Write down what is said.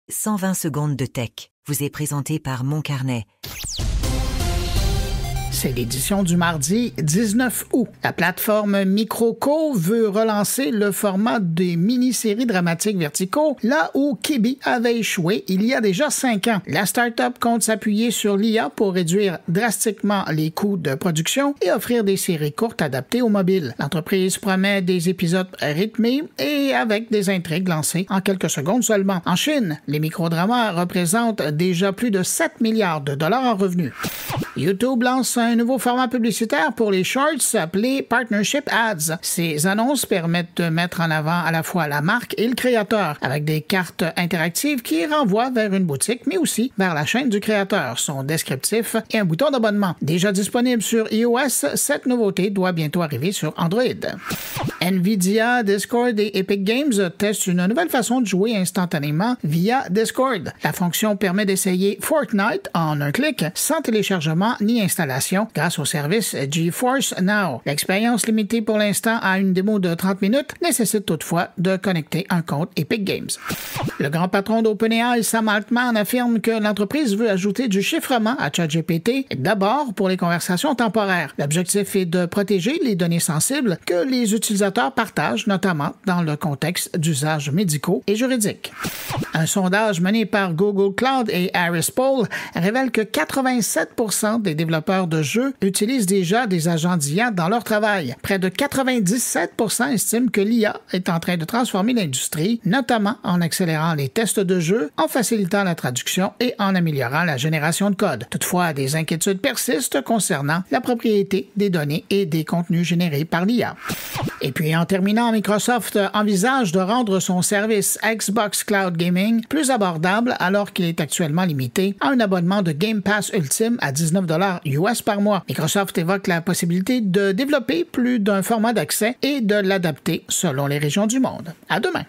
120 secondes de tech vous est présenté par Moncarnet. C'est l'édition du mardi 19 août. La plateforme Microco veut relancer le format des mini-séries dramatiques verticaux, là où Quibi avait échoué il y a déjà 5 ans. La start-up compte s'appuyer sur l'IA pour réduire drastiquement les coûts de production et offrir des séries courtes adaptées au mobile. L'entreprise promet des épisodes rythmés et avec des intrigues lancées en quelques secondes seulement. En Chine, les microdramas représentent déjà plus de 7 milliards de dollars en revenus. YouTube lance un nouveau format publicitaire pour les shorts appelé Partnership Ads. Ces annonces permettent de mettre en avant à la fois la marque et le créateur, avec des cartes interactives qui renvoient vers une boutique, mais aussi vers la chaîne du créateur, son descriptif et un bouton d'abonnement. Déjà disponible sur iOS, cette nouveauté doit bientôt arriver sur Android. Nvidia, Discord et Epic Games testent une nouvelle façon de jouer instantanément via Discord. La fonction permet d'essayer Fortnite en un clic, sans téléchargement ni installation, grâce au service GeForce Now. L'expérience limitée pour l'instant à une démo de 30 minutes nécessite toutefois de connecter un compte Epic Games. Le grand patron d'OpenAI, Sam Altman, affirme que l'entreprise veut ajouter du chiffrement à ChatGPT, d'abord pour les conversations temporaires. L'objectif est de protéger les données sensibles que les utilisateurs partagent, notamment dans le contexte d'usages médicaux et juridiques. Un sondage mené par Google Cloud et Harris Poll révèle que 87% des développeurs de jeux utilisent déjà des agents d'IA dans leur travail. Près de 97% estiment que l'IA est en train de transformer l'industrie, notamment en accélérant les tests de jeux, en facilitant la traduction et en améliorant la génération de code. Toutefois, des inquiétudes persistent concernant la propriété des données et des contenus générés par l'IA. Et puis, en terminant, Microsoft envisage de rendre son service Xbox Cloud Gaming plus abordable alors qu'il est actuellement limité à un abonnement de Game Pass Ultime à $19 US par mois. Microsoft évoque la possibilité de développer plus d'un format d'accès et de l'adapter selon les régions du monde. À demain!